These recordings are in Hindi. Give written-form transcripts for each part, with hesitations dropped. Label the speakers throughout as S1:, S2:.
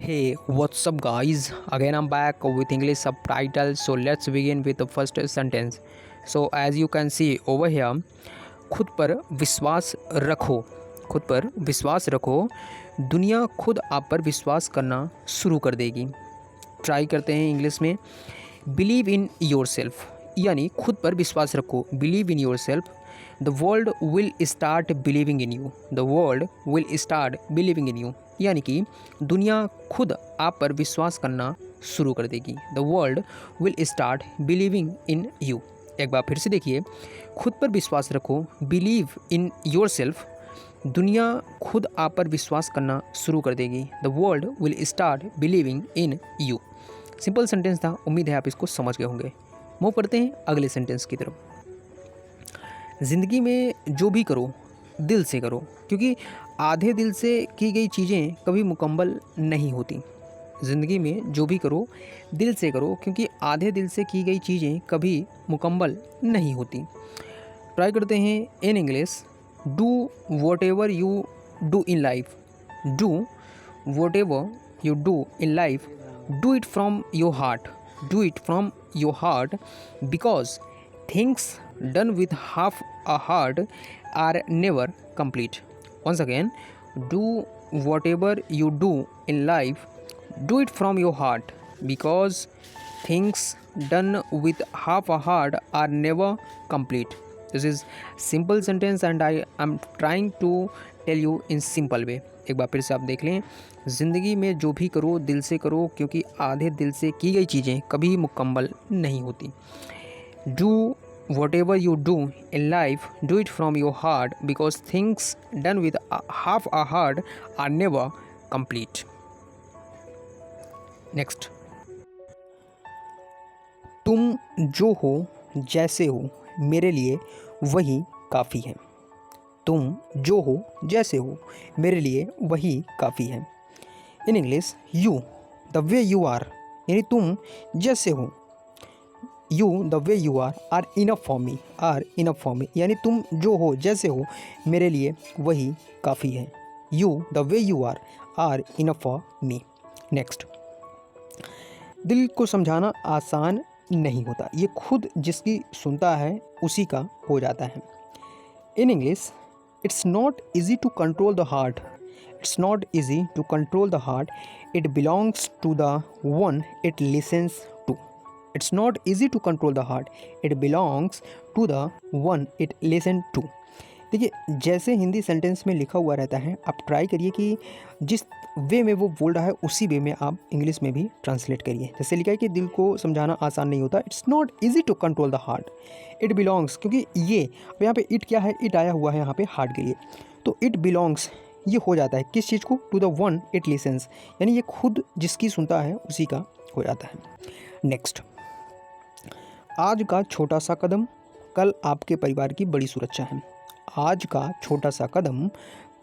S1: Hey, what's up, guys? Again, I'm back with English subtitles. So let's begin with the first sentence. So as you can see over here, खुद पर विश्वास रखो, खुद पर विश्वास रखो, दुनिया खुद आप पर विश्वास करना शुरू कर देगी। ट्राई करते हैं इंग्लिश में। बिलीव इन योर सेल्फ, यानी खुद पर विश्वास रखो। Believe in your self, the world will start believing in you. The world will start believing in you, यानी कि दुनिया खुद आप पर विश्वास करना शुरू कर देगी। The world will start believing in you. एक बार फिर से देखिए, खुद पर विश्वास रखो, बिलीव इन योर सेल्फ, दुनिया खुद आप पर विश्वास करना शुरू कर देगी। The world will start believing in you. Simple sentence था, उम्मीद है आप इसको समझ गए होंगे। मूव करते हैं अगले सेंटेंस की तरफ। ज़िंदगी में जो भी करो दिल से करो, क्योंकि आधे दिल से की गई चीज़ें कभी मुकम्मल नहीं होती। ज़िंदगी में जो भी करो दिल से करो, क्योंकि आधे दिल से की गई चीज़ें कभी मुकम्मल नहीं होती। ट्राई करते हैं in English. Do what ever you do in life, do what ever you do in life, do it from your heart, do it from your heart, because things done with half a heart are never complete. Once again, do whatever you do in life, do it from your heart, because things done with half a heart are never complete. This is simple sentence and I am trying to tell you in simple way. एक बार फिर से आप देख लें। ज़िंदगी में जो भी करो दिल से करो, क्योंकि आधे दिल से की गई चीज़ें कभी मुकम्मल नहीं होती। Do whatever you do in life, do it from your heart, because things done with half a heart are never complete. Next, तुम जो हो जैसे हो मेरे लिए वही काफ़ी है। तुम जो हो जैसे हो मेरे लिए वही काफ़ी है। In English, you the way you are, यानी तुम जैसे हो, you the way you are enough for me, are enough for me, यानी तुम जो हो जैसे हो मेरे लिए वही काफ़ी है। You the way you are enough for me. Next, दिल को समझाना आसान नहीं होता, ये खुद जिसकी सुनता है उसी का हो जाता है। In English, it's not easy to control the heart, it's not easy to control the heart, it belongs to the one it listens to. It's not easy to control the heart. It belongs to the one it listen to. देखिए, जैसे हिंदी सेंटेंस में लिखा हुआ रहता है, आप ट्राई करिए कि जिस वे में वो बोल रहा है उसी वे में आप इंग्लिश में भी ट्रांसलेट करिए। जैसे लिखा है कि दिल को समझाना आसान नहीं होता, it's not easy to control the heart, it belongs, क्योंकि ये अब यहाँ पे इट क्या है, इट आया हुआ है यहाँ पे हार्ट के लिए, तो इट बिलोंग्स ये हो जाता है किस चीज़ को, to the one it listens, यानी ये खुद जिसकी सुनता है उसी का हो जाता है। नेक्स्ट, आज का छोटा सा कदम कल आपके परिवार की बड़ी सुरक्षा है। आज का छोटा सा कदम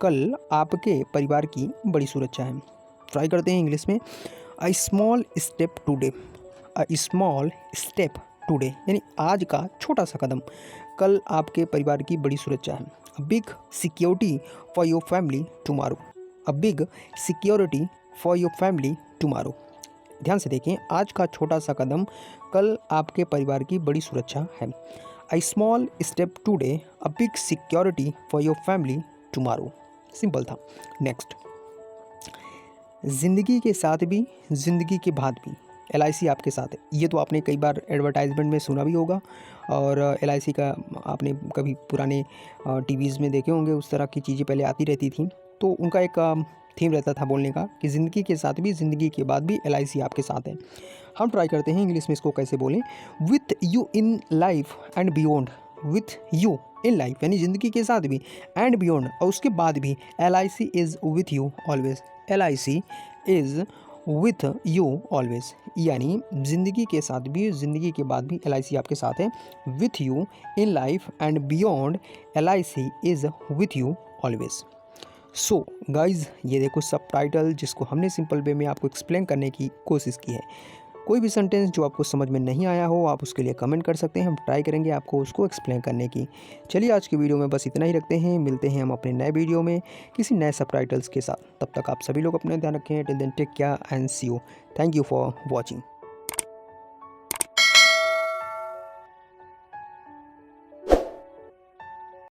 S1: कल आपके परिवार की बड़ी सुरक्षा है। ट्राई करते हैं इंग्लिश में। A small step today, a small step today, यानी आज का छोटा सा कदम कल आपके परिवार की बड़ी सुरक्षा है। A big security for your family tomorrow, a big security for your family tomorrow. ध्यान से देखें, आज का छोटा सा कदम कल आपके परिवार की बड़ी सुरक्षा है। A small step today, a big security for your family tomorrow. Simple था। नेक्स्ट, ज़िंदगी के साथ भी ज़िंदगी के बाद भी LIC आपके साथ है। ये तो आपने कई बार एडवर्टाइजमेंट में सुना भी होगा, और LIC का आपने कभी पुराने टीवीज़ में देखे होंगे, उस तरह की चीज़ें पहले आती रहती थी। तो उनका एक थीम रहता था बोलने का कि ज़िंदगी के साथ भी ज़िंदगी के बाद भी LIC आपके साथ है। हम ट्राई करते हैं इंग्लिश में इसको कैसे बोलें। With you in life and beyond, with you in life यानी ज़िंदगी के साथ भी, एंड बियॉन्ड और उसके बाद भी, LIC is with you always, LIC is with you always, यानी ज़िंदगी के साथ भी ज़िंदगी के बाद भी LIC आपके साथ है। With you in life and beyond, LIC is with you always. So guys, ये देखो सबटाइटल जिसको हमने सिंपल वे में आपको एक्सप्लेन करने की कोशिश की है। कोई भी सेंटेंस जो आपको समझ में नहीं आया हो आप उसके लिए कमेंट कर सकते हैं, हम ट्राई करेंगे आपको उसको एक्सप्लेन करने की। चलिए आज की वीडियो में बस इतना ही रखते हैं, मिलते हैं हम अपने नए वीडियो में किसी नए सबटाइटल्स के साथ। तब तक आप सभी लोग अपना ध्यान रखें। Till then take care and see you. Thank you for watching.